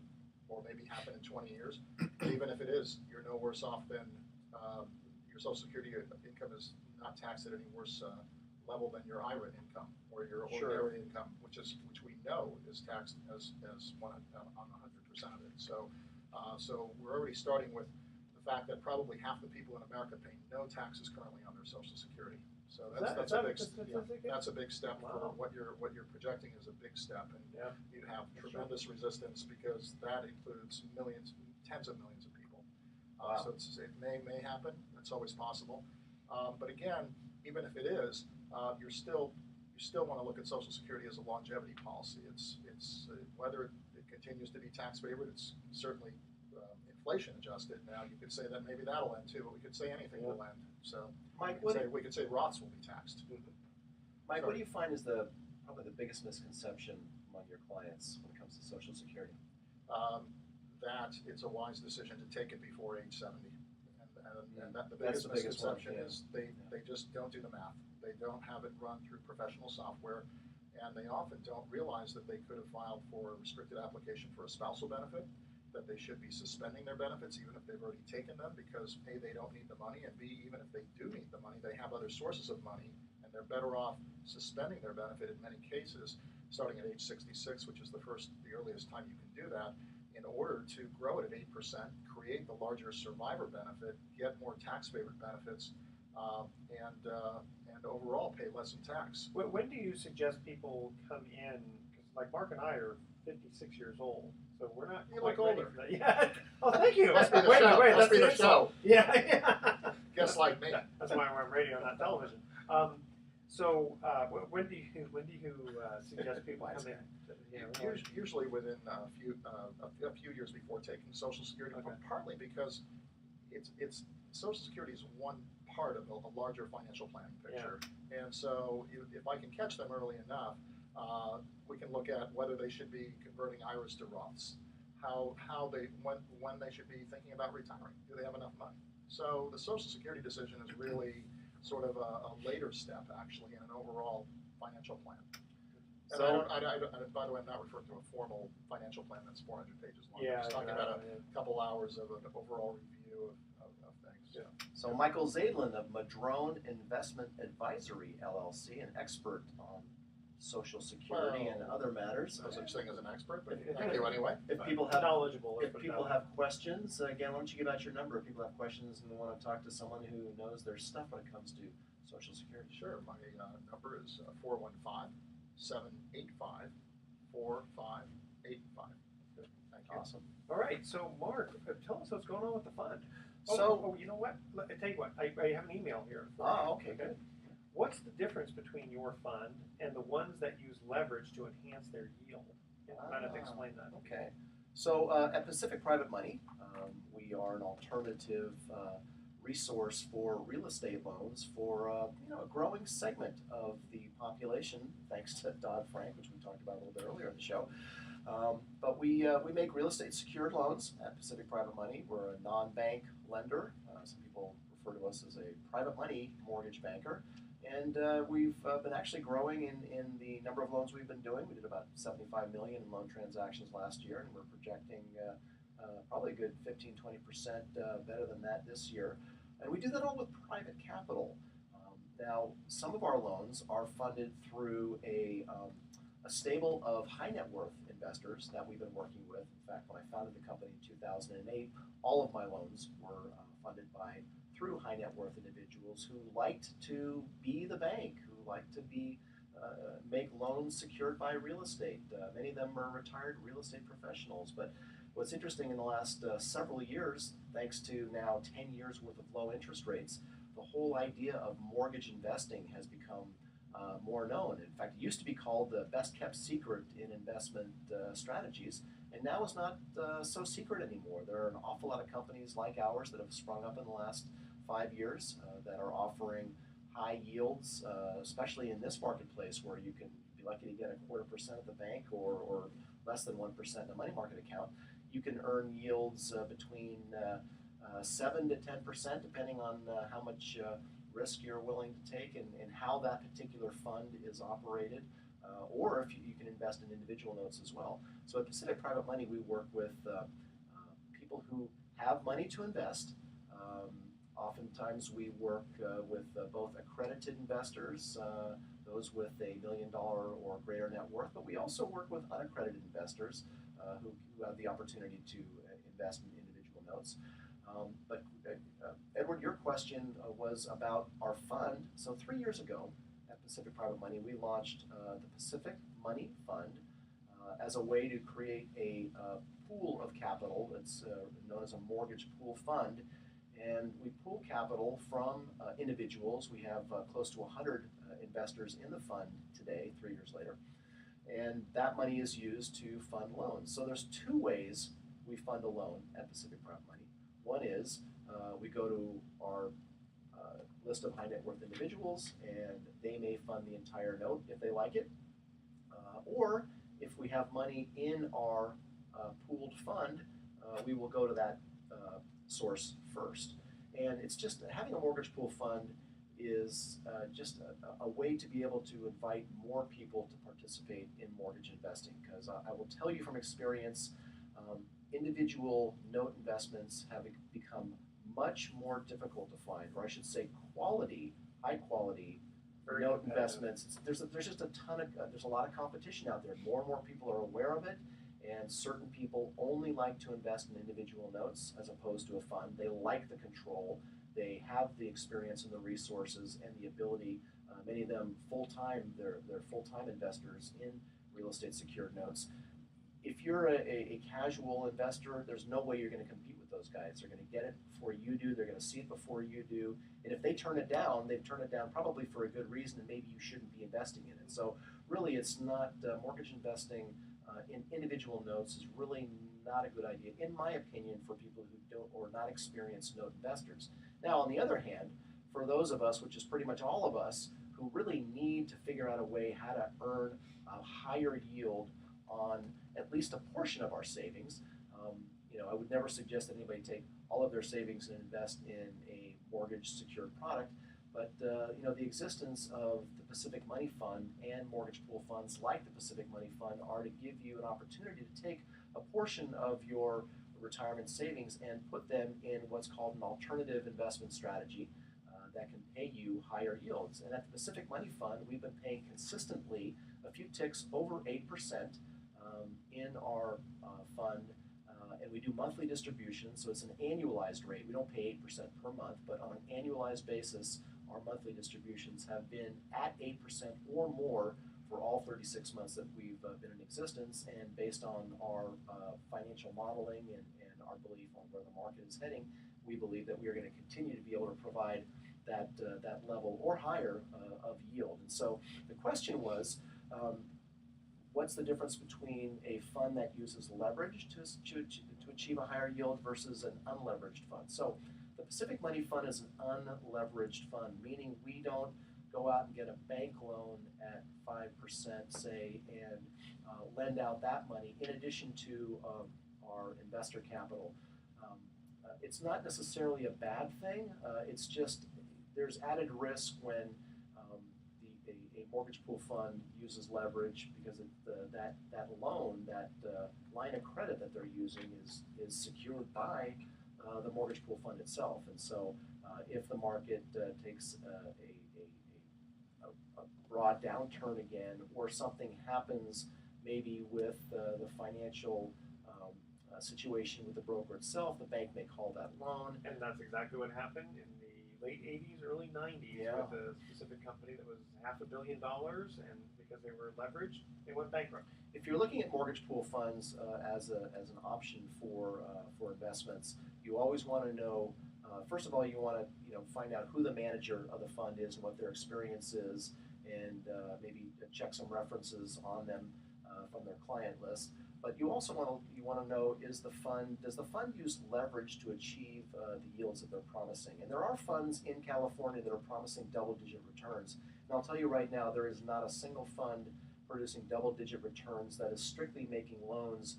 S2: or maybe happen in 20 years. But even if it is, you're no worse off than your Social Security income is not taxed at any worse level than your IRA income or your ordinary income, which we know is taxed as on 100% of it. So we're already starting with the fact that probably half the people in America pay no taxes currently on their Social Security. So that's a big step.
S3: Wow.
S2: For what you're projecting is a big step, and you have tremendous resistance because that includes millions, tens of millions of people.
S1: Wow.
S2: So it may happen. That's always possible. But again, even if it is, you still want to look at Social Security as a longevity policy. It's whether it continues to be tax favored. It's certainly inflation adjusted. Now you could say that maybe that'll end too, but we could say anything will end. So
S1: Mike,
S2: we could say Roths will be taxed.
S1: Mike, what do you find is probably the biggest misconception among your clients when it comes to Social Security?
S2: That it's a wise decision to take it before age 70. And that the
S1: That's
S2: biggest
S1: the biggest
S2: misconception
S1: one,
S2: is they just don't do the math. They don't have it run through professional software, and they often don't realize that they could have filed for a restricted application for a spousal benefit, that they should be suspending their benefits even if they've already taken them because A, they don't need the money, and B, even if they do need the money, they have other sources of money, and they're better off suspending their benefit in many cases, starting at age 66, which is the earliest time you can do that, in order to grow it at 8%, create the larger survivor benefit, get more tax-favored benefits, and overall pay less in tax.
S3: When do you suggest people come in? Because like Mark and I are 56 years old, so we're not quite ready for that. Yeah. Oh, thank you.
S2: Must be the show.
S3: Wait,
S2: Must be the show.
S3: Yeah.
S2: Guess like me.
S3: That's why we're on radio, not television. So when do you suggest people come in?
S2: Usually within a few years before taking Social Security,
S3: Okay.
S2: partly because it's Social Security is one part of a larger financial planning picture, and so if I can catch them early enough, we can look at whether they should be converting IRAs to Roths, when they should be thinking about retiring. Do they have enough money? So the Social Security decision is really sort of a later step, actually, in an overall financial plan. And
S1: So,
S2: by the way, I'm not referring to a formal financial plan that's 400 pages long.
S3: Yeah,
S2: I'm just talking about a
S3: yeah.
S2: couple hours of an overall review of things.
S3: Yeah.
S1: so Michael Zaidlin of Madrone Investment Advisory, LLC, an expert on Social Security and other matters.
S2: No such thing as an expert, but thank you anyway.
S1: If people have
S3: knowledgeable,
S1: If people have questions, again, why don't you give out your number? If people have questions and want to talk to someone who knows their stuff when it comes to Social Security.
S2: Sure, my number is 415-785-4585. Thank you.
S1: Awesome.
S3: All right, so Mark, tell us what's going on with the fund. You know what? I tell you what, I have an email here.
S1: Okay, good.
S3: What's the difference between your fund and the ones that use leverage to enhance their yield? Kind of explain that.
S1: Okay. So at Pacific Private Money, we are an alternative resource for real estate loans for a growing segment of the population, thanks to Dodd Frank, which we talked about a little bit earlier in the show. But we make real estate secured loans at Pacific Private Money. We're a non-bank lender. Some people refer to us as a private money mortgage banker. And we've been actually growing in the number of loans we've been doing. We did about 75 million in loan transactions last year, and we're projecting probably a good 15-20% better than that this year. And we do that all with private capital. Now, some of our loans are funded through a stable of high net worth investors that we've been working with. In fact, when I founded the company in 2008, all of my loans were funded through high net worth individuals who liked to be the bank, who liked to make loans secured by real estate. Many of them are retired real estate professionals. But what's interesting, in the last several years, thanks to now 10 years worth of low interest rates, the whole idea of mortgage investing has become more known. In fact, it used to be called the best kept secret in investment strategies, and now it's not so secret anymore. There are an awful lot of companies like ours that have sprung up in the last 5 years that are offering high yields, especially in this marketplace where you can be lucky to get 0.25% at the bank or less than 1% in a money market account. You can earn yields between 7 to 10%, depending on how much risk you're willing to take and how that particular fund is operated, or if you can invest in individual notes as well. So at Pacific Private Money, we work with people who have money to invest. Oftentimes we work with both accredited investors, those with $1 million or greater net worth, but we also work with unaccredited investors who have the opportunity to invest in individual notes. But Edward, your question was about our fund. So 3 years ago at Pacific Private Money, we launched the Pacific Money Fund as a way to create a pool of capital that's known as a mortgage pool fund. And we pool capital from individuals. We have close to 100 investors in the fund today, 3 years later. And that money is used to fund loans. So there's two ways we fund a loan at Pacific Private Money. One is we go to our list of high net worth individuals, and they may fund the entire note if they like it. Or if we have money in our pooled fund, we will go to that source first. And it's just having a mortgage pool fund is just a way to be able to invite more people to participate in mortgage investing, because I will tell you from experience, individual note investments have become much more difficult to find, or I should say high quality note investments. There's just there's a lot of competition out there. More and more people are aware of it, and certain people only like to invest in individual notes as opposed to a fund. They like the control. They have the experience and the resources and the ability. Many of them they're full-time investors in real estate secured notes. If you're a casual investor, there's no way you're going to compete with those guys. They're going to get it before you do. They're going to see it before you do. And if they turn it down, they've turned it down probably for a good reason, and maybe you shouldn't be investing in it. So really, it's not mortgage investing in individual notes is really not a good idea, in my opinion, for people who don't or not experienced note investors. Now, on the other hand, for those of us, which is pretty much all of us, who really need to figure out a way how to earn a higher yield on at least a portion of our savings. I would never suggest that anybody take all of their savings and invest in a mortgage secured product, but the existence of the Pacific Money Fund and mortgage pool funds like the Pacific Money Fund are to give you an opportunity to take a portion of your retirement savings and put them in what's called an alternative investment strategy that can pay you higher yields. And at the Pacific Money Fund, we've been paying consistently a few ticks over 8% in our fund, and we do monthly distributions, so it's an annualized rate. We don't pay 8% per month, but on an annualized basis, our monthly distributions have been at 8% or more for all 36 months that we've been in existence, and based on our financial modeling and our belief on where the market is heading, we believe that we are going to continue to be able to provide that level or higher of yield. And so the question was, what's the difference between a fund that uses leverage to achieve a higher yield versus an unleveraged fund? So the Pacific Money Fund is an unleveraged fund, meaning we don't go out and get a bank loan at 5%, say, and lend out that money in addition to our investor capital. It's not necessarily a bad thing. It's just there's added risk when a mortgage pool fund uses leverage because that loan, that line of credit that they're using is secured by the mortgage pool fund itself. And so if the market takes a broad downturn again, or something happens maybe with the financial situation with the broker itself, the bank may call that loan.
S3: And that's exactly what happened in the late 80s, early 90s with a specific company that was $500 million, and because they were leveraged, they went bankrupt.
S1: If you're looking at mortgage pool funds as an option for investments, you always want to know. First of all, you want to find out who the manager of the fund is and what their experience is, and maybe check some references on them from their client list. But you also want to know, does the fund use leverage to achieve the yields that they're promising? And there are funds in California that are promising double-digit returns. And I'll tell you right now, there is not a single fund producing double-digit returns that is strictly making loans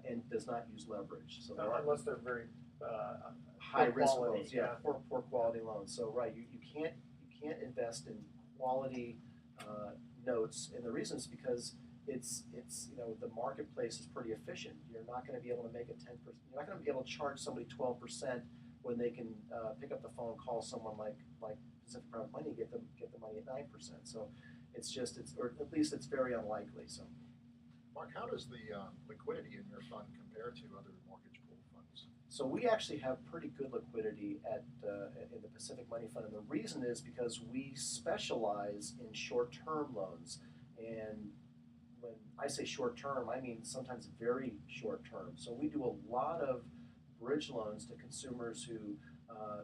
S1: and does not use leverage. So
S3: unless they're very
S1: high-risk loans, poor quality loans. So you can't invest in quality notes, and the reason is because it's the marketplace is pretty efficient. You're not going to be able to make it 10%. You're not going to be able to charge somebody 12% when they can pick up the phone and call someone like Pacific Private Money and get the money at 9%. So or at least it's very unlikely. So,
S2: Mark, how does the liquidity in your fund compare to other mortgage pool funds?
S1: So we actually have pretty good liquidity in the Pacific Money Fund, and the reason is because we specialize in short-term loans. And when I say short-term, I mean sometimes very short-term. So we do a lot of bridge loans to consumers who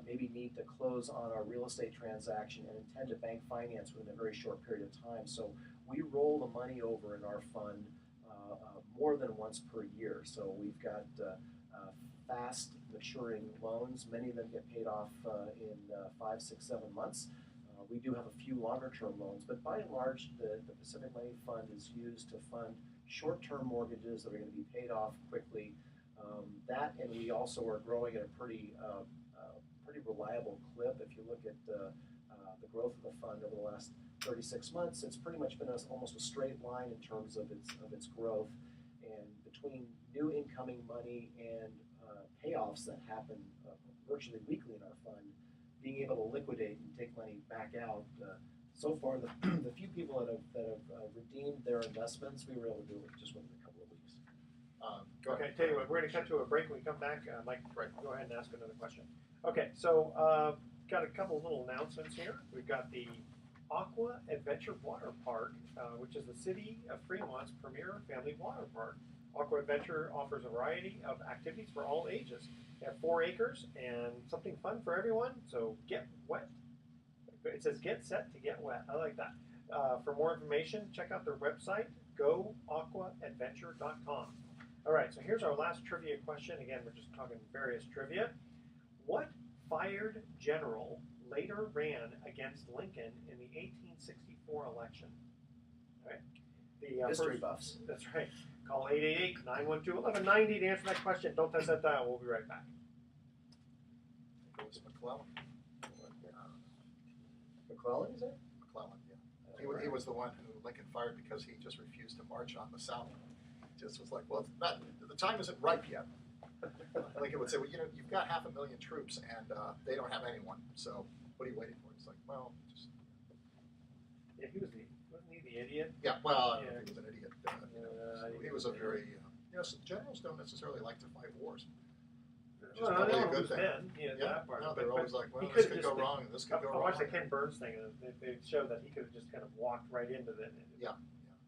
S1: maybe need to close on a real estate transaction and intend to bank finance within a very short period of time. So we roll the money over in our fund more than once per year. So we've got fast maturing loans. Many of them get paid off in 5, 6, 7 months. We do have a few longer-term loans, but by and large, the Pacific Money Fund is used to fund short-term mortgages that are going to be paid off quickly. And we also are growing at a pretty reliable clip. If you look at the growth of the fund over the last 36 months, it's pretty much been almost a straight line in terms of its growth. And between new incoming money and payoffs that happen virtually weekly in our fund, being able to liquidate and take money back out. So far, the few people that have redeemed their investments, we were able to do it just within a couple of weeks.
S3: Okay, tell you what, we're going to cut to a break. When we come back, Mike, go ahead and ask another question. Okay, so got a couple of little announcements here. We've got the Aqua Adventure Water Park, which is the city of Fremont's premier family water park. Aqua Adventure offers a variety of activities for all ages. They have 4 acres and something fun for everyone, so get wet. It says get set to get wet. I like that. For more information, check out their website, goaquaadventure.com. All right, so here's our last trivia question. Again, we're just talking various trivia. What fired general later ran against Lincoln in the 1864 election? All right. The
S1: History buffs.
S3: That's right. Call 888-912-1190 to answer that question. Don't touch that dial. We'll be right back.
S2: It was McClellan.
S1: McClellan, is it?
S2: McClellan, yeah. He was the one who Lincoln fired because he just refused to march on the South. Just was like, well, the time isn't ripe yet. Lincoln would say, well, you've got 500,000 troops and they don't have anyone. So what are you waiting for? It's like, well, just.
S3: Yeah, wasn't he the idiot?
S2: Yeah, well, I don't
S3: Yeah.
S2: think he was an idiot. He was a very, so generals don't necessarily like to fight wars. Which is probably a good thing.
S3: That part.
S2: No, they're always like, well,
S3: he
S2: this
S3: could've
S2: could go
S3: just-
S2: wrong and this could go
S3: I
S2: wrong.
S3: watched the Ken Burns thing, and they showed that he could have just kind of walked right into it.
S2: Yeah,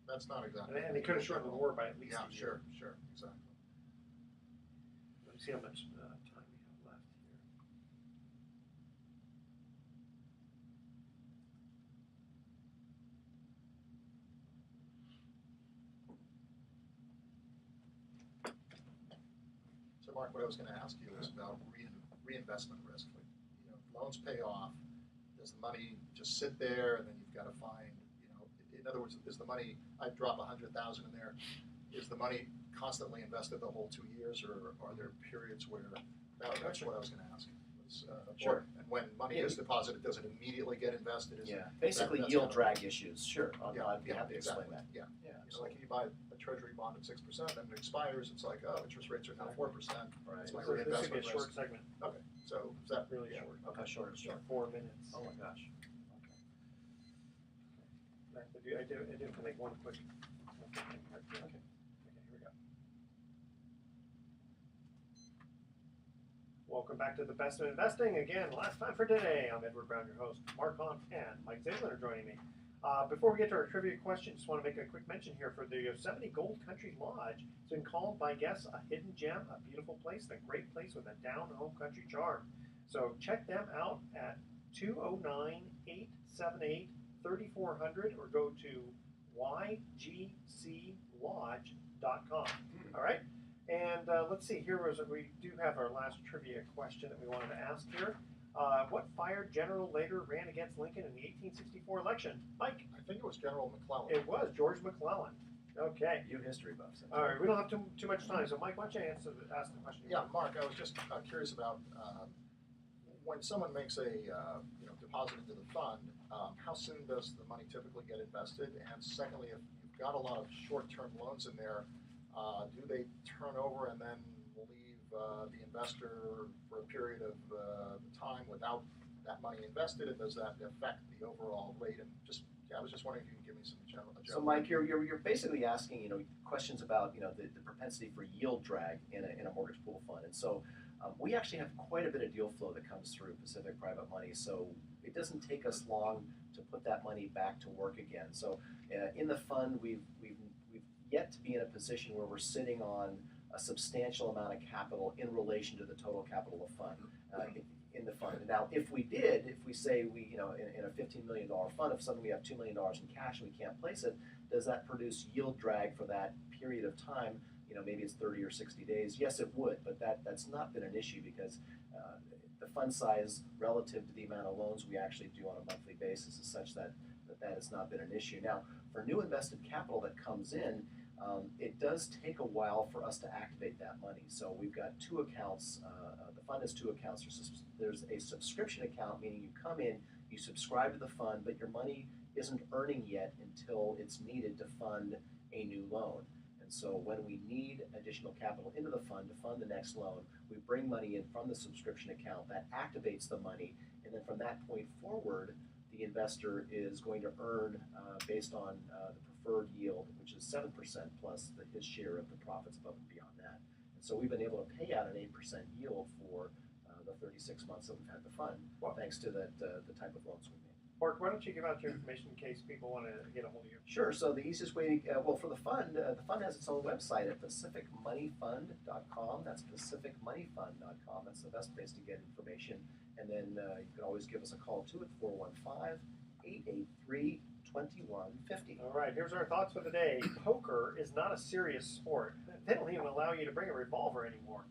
S2: that's not exactly.
S3: And they could have shortened the war by at least
S2: Yeah,
S3: a year.
S2: sure, exactly.
S3: Let me see how much time we have left here.
S2: So, Mark, what I was going to ask you was about reinvestment risk. Like, loans pay off. Does the money just sit there, and then you've got to find, in other words, is the money? I drop 100,000 in there. Is the money constantly invested the whole 2 years, or are there periods where? That's what I was going to ask.
S1: Sure.
S2: And when money is deposited, does it immediately get invested?
S1: Basically
S2: that's
S1: yield
S2: kind of-
S1: drag issues. Sure, I'd be happy to explain that.
S2: Yeah.
S1: Yeah,
S2: Like you buy a treasury bond at 6%, then it expires. It's like, oh, interest rates are now 4%.
S1: Right.
S2: It's my
S3: So this should be a
S2: reinvestment
S3: short
S2: risk.
S3: segment,
S2: Okay, so is that
S3: really
S2: yeah.
S3: short.
S1: Okay, short.
S3: 4 minutes.
S1: Oh my gosh.
S3: I do have to make one quick. Okay, here we go. Welcome back to the Best of Investing. Again, last time for today. I'm Edward Brown, your host. Mark Hunt and Mike Zaidlin are joining me. Before we get to our trivia question, just want to make a quick mention here for the Yosemite Gold Country Lodge. It's been called by guests a hidden gem, a beautiful place, a great place with a down-home country charm. So check them out at 209-878-3400 or go to ygclodge.com. All right? And let's see, we do have our last trivia question that we wanted to ask here. What fired general later ran against Lincoln in the 1864 election? Mike?
S2: I think it was General McClellan.
S3: It was George McClellan. Okay.
S1: You history buffs.
S3: All right, we don't have too much time, so Mike, why don't you ask the question?
S2: Yeah, Mark, I was just curious about when someone makes a deposit into the fund, how soon does the money typically get invested? And secondly, if you've got a lot of short-term loans in there, do they turn over and then leave the investor for a period of time without that money invested? And does that affect the overall rate? And I was just wondering if you could give me some general.
S1: So, Mike, you're basically asking questions about the propensity for yield drag in a mortgage pool fund, and so we actually have quite a bit of deal flow that comes through Pacific Private Money. So it doesn't take us long to put that money back to work again. So in the fund, we've yet to be in a position where we're sitting on a substantial amount of capital in relation to the total capital of fund in the fund. Now, if we say in a $15 million fund, if suddenly we have $2 million in cash and we can't place it, does that produce yield drag for that period of time? Maybe it's 30 or 60 days. Yes, it would, but that's not been an issue because the fund size relative to the amount of loans we actually do on a monthly basis is such that has not been an issue. Now, for new invested capital that comes in, it does take a while for us to activate that money. So we've got two accounts. The fund has two accounts. There's a subscription account, meaning you come in, you subscribe to the fund, but your money isn't earning yet until it's needed to fund a new loan. And so when we need additional capital into the fund to fund the next loan, we bring money in from the subscription account that activates the money, and then from that point forward, the investor is going to earn based on the preferred yield, which is 7% plus his share of the profits above and beyond that. And so we've been able to pay out an 8% yield for the 36 months that we've had the fund, thanks to the type of loans we made.
S3: Mark, why don't you give out your information in case people want to get a hold of you?
S1: Sure. So the easiest way, for the fund has its own website at pacificmoneyfund.com. That's pacificmoneyfund.com. That's the best place to get information. And then you can always give us a call too at 415-883-2000. 2150.
S3: All right, here's our thoughts for the day. Poker is not a serious sport. They don't even allow you to bring a revolver anymore.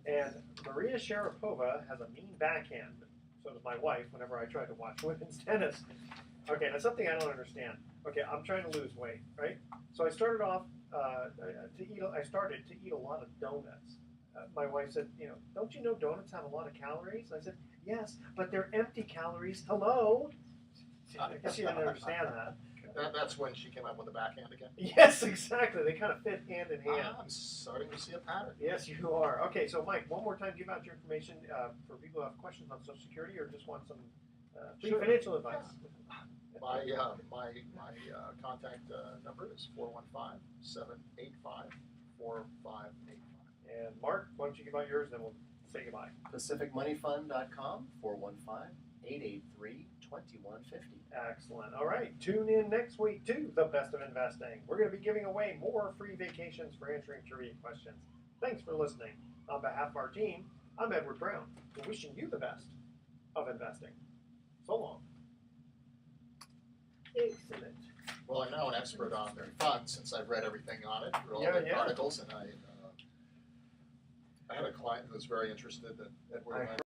S3: And Maria Sharapova has a mean backhand. So does my wife whenever I try to watch women's tennis. Okay, now something I don't understand. Okay, I'm trying to lose weight, right? So I started off I started to eat a lot of donuts. My wife said, don't you know donuts have a lot of calories? I said, yes, but they're empty calories. Hello? I guess you didn't understand that.
S2: That's when she came up with the backhand again.
S3: Yes, exactly. They kind of fit hand in hand.
S2: I'm starting to see a pattern.
S3: Yes, you are. Okay, so Mike, one more time, give out your information for people who have questions on Social Security or just want some free
S2: Sure.
S3: financial advice.
S2: My contact number is 415-785-4585.
S3: And Mark, why don't you give out yours, then we'll say goodbye.
S1: PacificMoneyFund.com, 415-883-2150.
S3: Excellent. All right, tune in next week to The Best of Investing. We're going to be giving away more free vacations for answering trivia questions. Thanks for listening. On behalf of our team, I'm Edward Brown. We're wishing you the best of investing. So long. Excellent.
S2: Well, I'm now an expert on their funds since I've read everything on it, read all the articles, and I had a client who was very interested that Edward and I